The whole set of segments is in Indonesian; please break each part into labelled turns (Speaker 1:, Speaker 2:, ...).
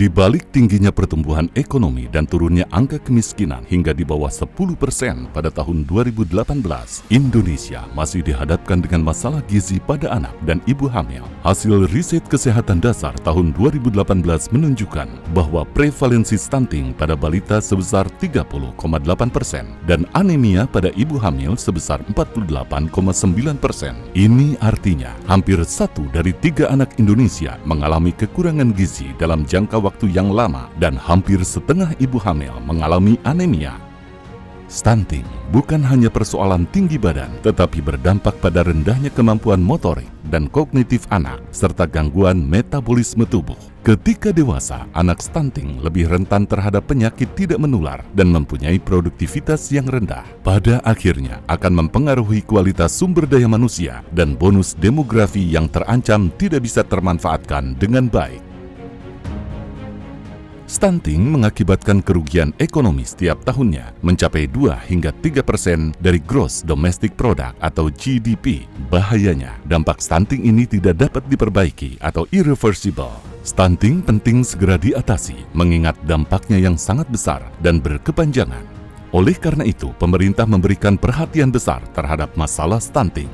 Speaker 1: Di balik tingginya pertumbuhan ekonomi dan turunnya angka kemiskinan hingga di bawah 10% pada tahun 2018, Indonesia masih dihadapkan dengan masalah gizi pada anak dan ibu hamil. Hasil riset kesehatan dasar tahun 2018 menunjukkan bahwa prevalensi stunting pada balita sebesar 30,8% dan anemia pada ibu hamil sebesar 48,9%. Ini artinya hampir 1 dari 3 anak Indonesia mengalami kekurangan gizi dalam jangka waktu yang lama dan hampir setengah ibu hamil mengalami anemia. Stunting bukan hanya persoalan tinggi badan, tetapi berdampak pada rendahnya kemampuan motorik dan kognitif anak, serta gangguan metabolisme tubuh. Ketika dewasa, anak stunting lebih rentan terhadap penyakit tidak menular dan mempunyai produktivitas yang rendah. Pada akhirnya akan mempengaruhi kualitas sumber daya manusia dan bonus demografi yang terancam tidak bisa termanfaatkan dengan baik. Stunting mengakibatkan kerugian ekonomi setiap tahunnya mencapai 2 hingga 3% dari Gross Domestic Product atau GDP. Bahayanya, dampak stunting ini tidak dapat diperbaiki atau irreversible. Stunting penting segera diatasi, mengingat dampaknya yang sangat besar dan berkepanjangan. Oleh karena itu, pemerintah memberikan perhatian besar terhadap masalah stunting.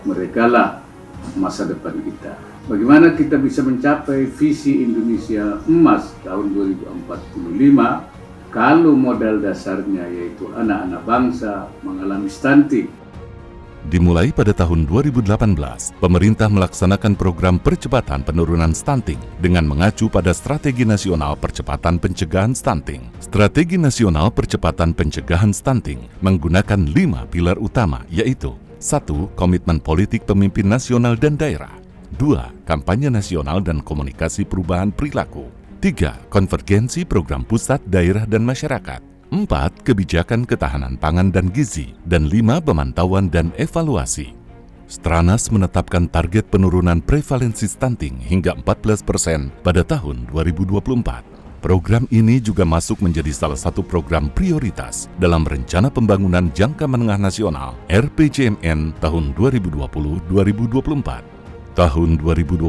Speaker 2: Mereka lah masa depan kita. Bagaimana kita bisa mencapai visi Indonesia Emas tahun 2045 kalau modal dasarnya yaitu anak-anak bangsa mengalami stunting.
Speaker 1: Dimulai pada tahun 2018, pemerintah melaksanakan program percepatan penurunan stunting dengan mengacu pada Strategi Nasional Percepatan Pencegahan Stunting. Strategi Nasional Percepatan Pencegahan Stunting menggunakan 5 pilar utama, yaitu 1. Komitmen politik pemimpin nasional dan daerah. 2. Kampanye nasional dan komunikasi perubahan perilaku. 3. Konvergensi program pusat, daerah, dan masyarakat. 4. Kebijakan ketahanan pangan dan gizi. Dan 5. Pemantauan dan evaluasi. Stranas menetapkan target penurunan prevalensi stunting hingga 14% pada tahun 2024. Program ini juga masuk menjadi salah satu program prioritas dalam Rencana Pembangunan Jangka Menengah Nasional (RPJMN) tahun 2020-2024. Tahun 2021,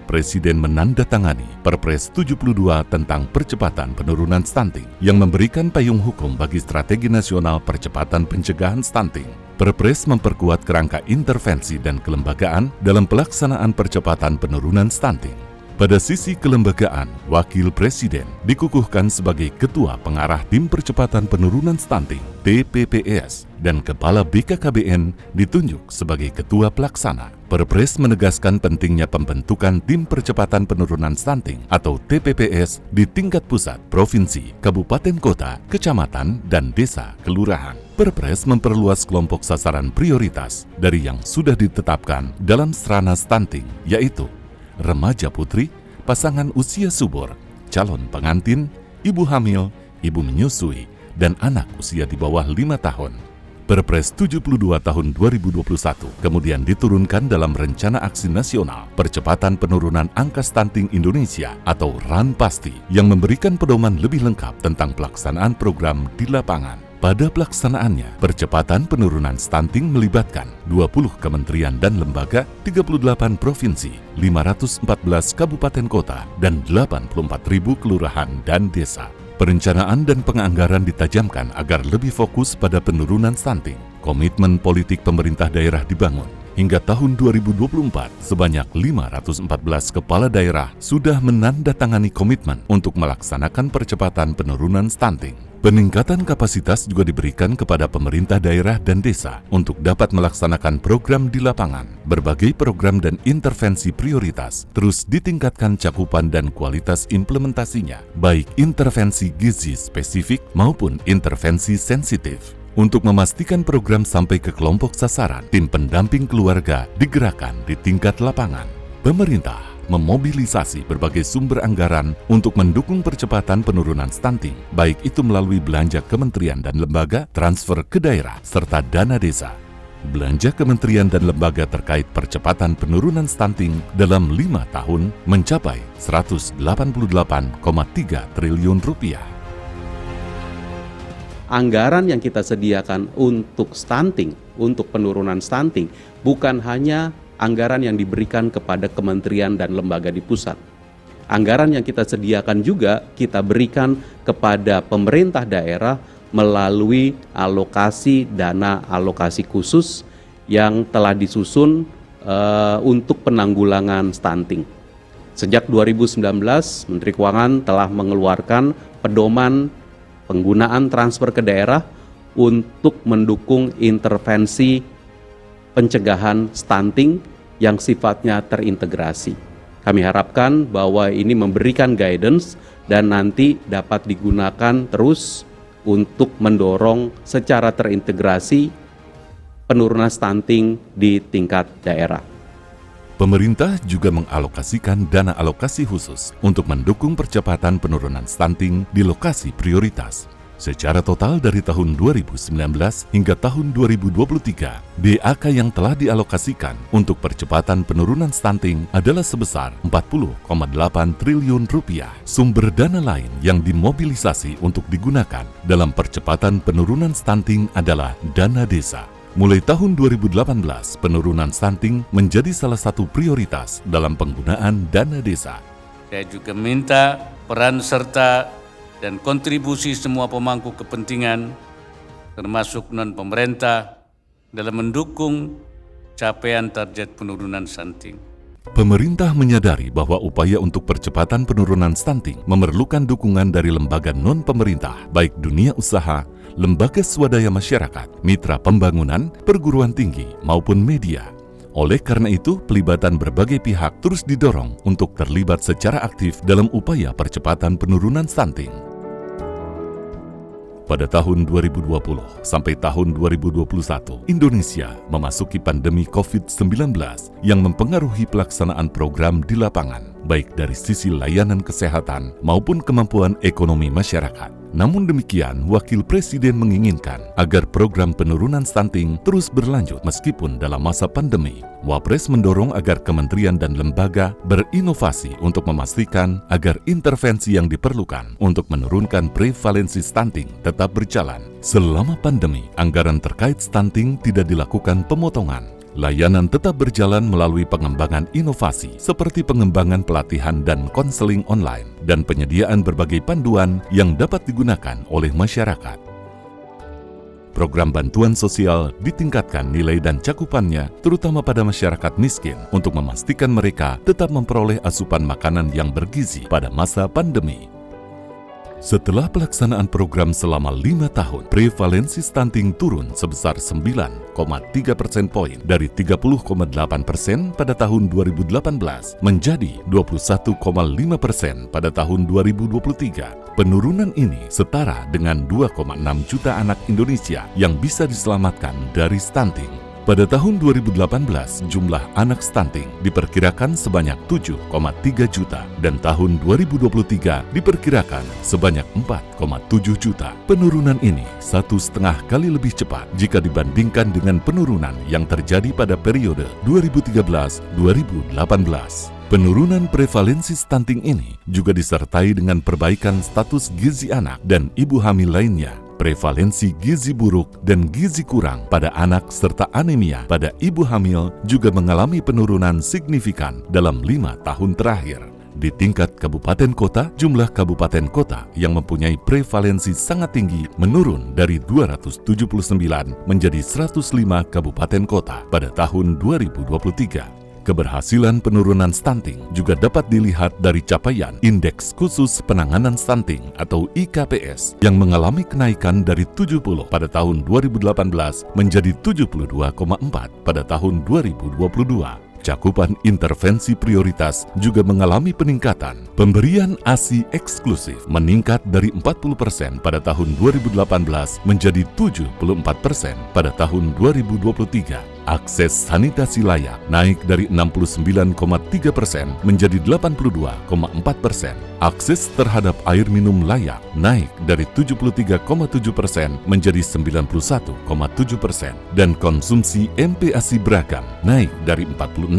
Speaker 1: Presiden menandatangani Perpres 72 tentang percepatan penurunan stunting yang memberikan payung hukum bagi Strategi Nasional Percepatan Pencegahan Stunting. Perpres memperkuat kerangka intervensi dan kelembagaan dalam pelaksanaan percepatan penurunan stunting. Pada sisi kelembagaan, Wakil Presiden dikukuhkan sebagai Ketua Pengarah Tim Percepatan Penurunan Stunting (TPPS) dan Kepala BKKBN ditunjuk sebagai Ketua Pelaksana. Perpres menegaskan pentingnya pembentukan Tim Percepatan Penurunan Stunting atau TPPS di tingkat pusat, provinsi, kabupaten kota, kecamatan, dan desa kelurahan. Perpres memperluas kelompok sasaran prioritas dari yang sudah ditetapkan dalam Stranas Stunting, yaitu remaja putri, pasangan usia subur, calon pengantin, ibu hamil, ibu menyusui, dan anak usia di bawah 5 tahun. Perpres 72 tahun 2021 kemudian diturunkan dalam Rencana Aksi Nasional Percepatan Penurunan Angka Stunting Indonesia atau RANPASTI yang memberikan pedoman lebih lengkap tentang pelaksanaan program di lapangan. Pada pelaksanaannya, percepatan penurunan stunting melibatkan 20 kementerian dan lembaga, 38 provinsi, 514 kabupaten kota, dan 84.000 kelurahan dan desa. Perencanaan dan penganggaran ditajamkan agar lebih fokus pada penurunan stunting. Komitmen politik pemerintah daerah dibangun. Hingga tahun 2024, sebanyak 514 kepala daerah sudah menandatangani komitmen untuk melaksanakan percepatan penurunan stunting. Peningkatan kapasitas juga diberikan kepada pemerintah daerah dan desa untuk dapat melaksanakan program di lapangan. Berbagai program dan intervensi prioritas terus ditingkatkan cakupan dan kualitas implementasinya, baik intervensi gizi spesifik maupun intervensi sensitif. Untuk memastikan program sampai ke kelompok sasaran, tim pendamping keluarga digerakkan di tingkat lapangan. Pemerintah memobilisasi berbagai sumber anggaran untuk mendukung percepatan penurunan stunting, baik itu melalui belanja kementerian dan lembaga, transfer ke daerah, serta dana desa. Belanja kementerian dan lembaga terkait percepatan penurunan stunting dalam 5 tahun mencapai Rp188,3 triliun.
Speaker 3: Anggaran yang kita sediakan untuk stunting, untuk penurunan stunting, bukan hanya anggaran yang diberikan kepada kementerian dan lembaga di pusat, Anggaran yang kita sediakan juga kita berikan kepada pemerintah daerah melalui alokasi dana alokasi khusus yang telah disusun untuk penanggulangan stunting. Sejak 2019, Menteri Keuangan telah mengeluarkan pedoman penggunaan transfer ke daerah untuk mendukung intervensi pencegahan stunting yang sifatnya terintegrasi. Kami harapkan bahwa ini memberikan guidance dan nanti dapat digunakan terus untuk mendorong secara terintegrasi penurunan stunting di tingkat daerah.
Speaker 1: Pemerintah juga mengalokasikan dana alokasi khusus untuk mendukung percepatan penurunan stunting di lokasi prioritas. Secara total dari tahun 2019 hingga tahun 2023, DAK yang telah dialokasikan untuk percepatan penurunan stunting adalah sebesar 40,8 triliun rupiah. Sumber dana lain yang dimobilisasi untuk digunakan dalam percepatan penurunan stunting adalah dana desa. Mulai tahun 2018, penurunan stunting menjadi salah satu prioritas dalam penggunaan dana desa.
Speaker 4: Saya juga minta peran serta dan kontribusi semua pemangku kepentingan, termasuk non-pemerintah, dalam mendukung capaian target penurunan stunting.
Speaker 1: Pemerintah menyadari bahwa upaya untuk percepatan penurunan stunting memerlukan dukungan dari lembaga non-pemerintah, baik dunia usaha, lembaga swadaya masyarakat, mitra pembangunan, perguruan tinggi, maupun media. Oleh karena itu, pelibatan berbagai pihak terus didorong untuk terlibat secara aktif dalam upaya percepatan penurunan stunting. Pada tahun 2020 sampai tahun 2021, Indonesia memasuki pandemi COVID-19 yang mempengaruhi pelaksanaan program di lapangan, baik dari sisi layanan kesehatan maupun kemampuan ekonomi masyarakat. Namun demikian, Wakil Presiden menginginkan agar program penurunan stunting terus berlanjut meskipun dalam masa pandemi. Wapres mendorong agar kementerian dan lembaga berinovasi untuk memastikan agar intervensi yang diperlukan untuk menurunkan prevalensi stunting tetap berjalan. Selama pandemi, anggaran terkait stunting tidak dilakukan pemotongan. Layanan tetap berjalan melalui pengembangan inovasi seperti pengembangan pelatihan dan konseling online dan penyediaan berbagai panduan yang dapat digunakan oleh masyarakat. Program bantuan sosial ditingkatkan nilai dan cakupannya terutama pada masyarakat miskin untuk memastikan mereka tetap memperoleh asupan makanan yang bergizi pada masa pandemi. Setelah pelaksanaan program selama 5 tahun, prevalensi stunting turun sebesar 9,3 persen poin dari 30,8% pada tahun 2018 menjadi 21,5% pada tahun 2023. Penurunan ini setara dengan 2,6 juta anak Indonesia yang bisa diselamatkan dari stunting. Pada tahun 2018, jumlah anak stunting diperkirakan sebanyak 7,3 juta dan tahun 2023 diperkirakan sebanyak 4,7 juta. Penurunan ini 1,5 kali lebih cepat jika dibandingkan dengan penurunan yang terjadi pada periode 2013-2018. Penurunan prevalensi stunting ini juga disertai dengan perbaikan status gizi anak dan ibu hamil lainnya. Prevalensi gizi buruk dan gizi kurang pada anak serta anemia pada ibu hamil juga mengalami penurunan signifikan dalam 5 tahun terakhir. Di tingkat kabupaten kota, jumlah kabupaten kota yang mempunyai prevalensi sangat tinggi menurun dari 279 menjadi 105 kabupaten kota pada tahun 2023. Keberhasilan penurunan stunting juga dapat dilihat dari capaian Indeks Khusus Penanganan Stunting atau IKPS yang mengalami kenaikan dari 70 pada tahun 2018 menjadi 72,4 pada tahun 2022. Cakupan intervensi prioritas juga mengalami peningkatan. Pemberian ASI eksklusif meningkat dari 40% pada tahun 2018 menjadi 74% pada tahun 2023. Akses sanitasi layak naik dari 69,3% menjadi 82,4%. Akses terhadap air minum layak naik dari 73,7% menjadi 91,7%. Dan konsumsi MPASI beragam naik dari 46,6%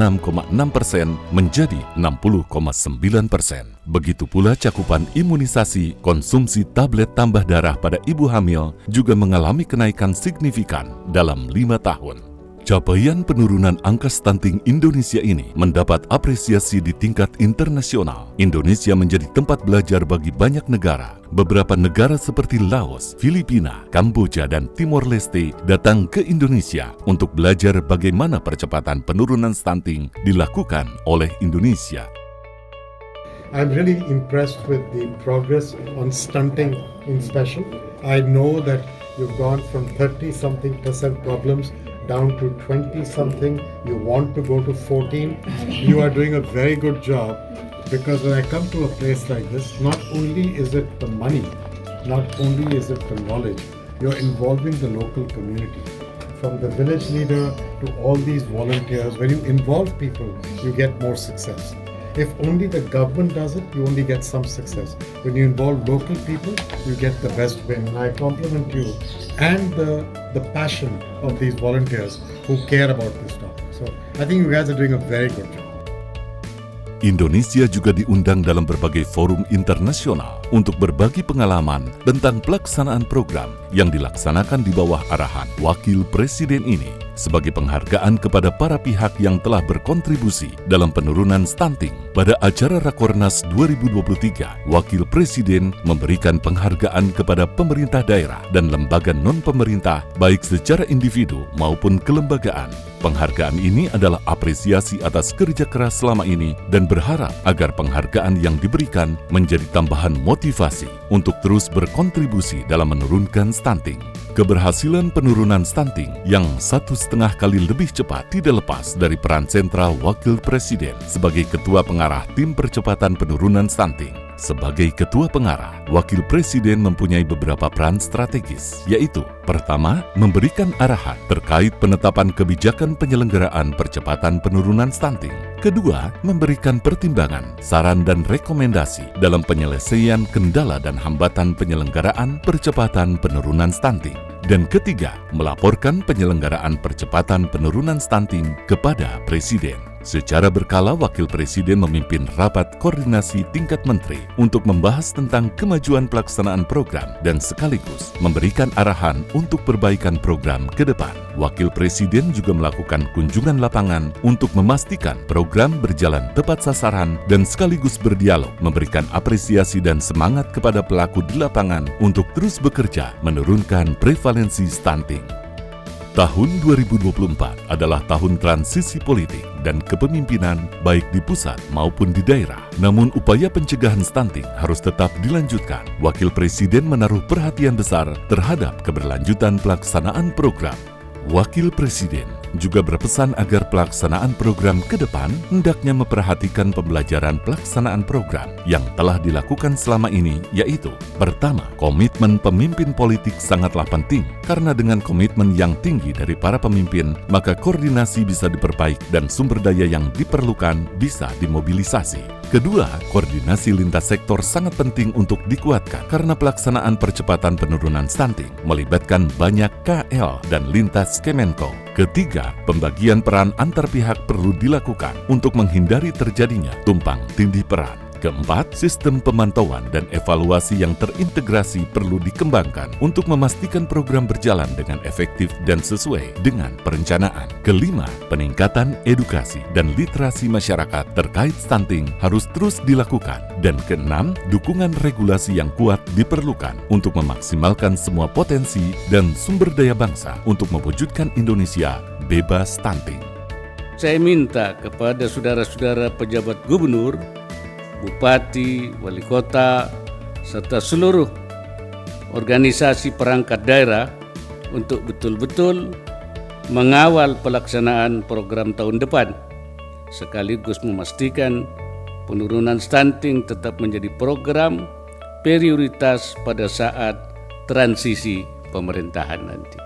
Speaker 1: menjadi 60,9%. Begitu pula cakupan imunisasi, konsumsi tablet tambah darah pada ibu hamil juga mengalami kenaikan signifikan dalam 5 tahun. Capaian penurunan angka stunting Indonesia ini mendapat apresiasi di tingkat internasional. Indonesia menjadi tempat belajar bagi banyak negara. Beberapa negara seperti Laos, Filipina, Kamboja, dan Timor Leste datang ke Indonesia untuk belajar bagaimana percepatan penurunan stunting dilakukan oleh Indonesia.
Speaker 5: I'm really impressed with the progress on stunting in special. I know that you've gone from 30-something% problems down to 20-something. You want to go to 14. You are doing a very good job, because when I come to a place like this, not only is it the money, not only is it the knowledge, you're involving the local community. From the village leader to all these volunteers, when you involve people, you get more success. If only the government does it, you only get some success. When you involve local people, you get the best win. And I compliment you and the passion of these volunteers who care about this topic. So I think you guys are doing a very good job.
Speaker 1: Indonesia juga diundang dalam berbagai forum internasional untuk berbagi pengalaman tentang pelaksanaan program yang dilaksanakan di bawah arahan Wakil Presiden ini sebagai penghargaan kepada para pihak yang telah berkontribusi dalam penurunan stunting. Pada acara Rakornas 2023, Wakil Presiden memberikan penghargaan kepada pemerintah daerah dan lembaga non-pemerintah baik secara individu maupun kelembagaan. Penghargaan ini adalah apresiasi atas kerja keras selama ini dan berharap agar penghargaan yang diberikan menjadi tambahan motivasi untuk terus berkontribusi dalam menurunkan stunting. Keberhasilan penurunan stunting yang 1,5 kali lebih cepat tidak lepas dari peran sentral Wakil Presiden sebagai Ketua Pengarah Tim Percepatan Penurunan Stunting. Sebagai Ketua Pengarah, Wakil Presiden mempunyai beberapa peran strategis, yaitu pertama, memberikan arahan terkait penetapan kebijakan penyelenggaraan percepatan penurunan stunting. Kedua, memberikan pertimbangan, saran dan rekomendasi dalam penyelesaian kendala dan hambatan penyelenggaraan percepatan penurunan stunting. Dan ketiga, melaporkan penyelenggaraan percepatan penurunan stunting kepada Presiden. Secara berkala, Wakil Presiden memimpin rapat koordinasi tingkat menteri untuk membahas tentang kemajuan pelaksanaan program dan sekaligus memberikan arahan untuk perbaikan program ke depan. Wakil Presiden juga melakukan kunjungan lapangan untuk memastikan program berjalan tepat sasaran dan sekaligus berdialog, memberikan apresiasi dan semangat kepada pelaku di lapangan untuk terus bekerja menurunkan prevalensi stunting. Tahun 2024 adalah tahun transisi politik dan kepemimpinan baik di pusat maupun di daerah. Namun upaya pencegahan stunting harus tetap dilanjutkan. Wakil Presiden menaruh perhatian besar terhadap keberlanjutan pelaksanaan program. Wakil Presiden juga berpesan agar pelaksanaan program ke depan hendaknya memperhatikan pembelajaran pelaksanaan program yang telah dilakukan selama ini, yaitu pertama, komitmen pemimpin politik sangatlah penting karena dengan komitmen yang tinggi dari para pemimpin, maka koordinasi bisa diperbaiki dan sumber daya yang diperlukan bisa dimobilisasi. Kedua, koordinasi lintas sektor sangat penting untuk dikuatkan karena pelaksanaan percepatan penurunan stunting melibatkan banyak KL dan lintas Kemenko. Ketiga, pembagian peran antar pihak perlu dilakukan untuk menghindari terjadinya tumpang tindih peran. Keempat, sistem pemantauan dan evaluasi yang terintegrasi perlu dikembangkan untuk memastikan program berjalan dengan efektif dan sesuai dengan perencanaan. Kelima, peningkatan edukasi dan literasi masyarakat terkait stunting harus terus dilakukan. Dan keenam, dukungan regulasi yang kuat diperlukan untuk memaksimalkan semua potensi dan sumber daya bangsa untuk mewujudkan Indonesia bebas stunting.
Speaker 4: Saya minta kepada saudara-saudara pejabat gubernur, bupati, wali kota, serta seluruh organisasi perangkat daerah untuk betul-betul mengawal pelaksanaan program tahun depan, sekaligus memastikan penurunan stunting tetap menjadi program prioritas pada saat transisi pemerintahan nanti.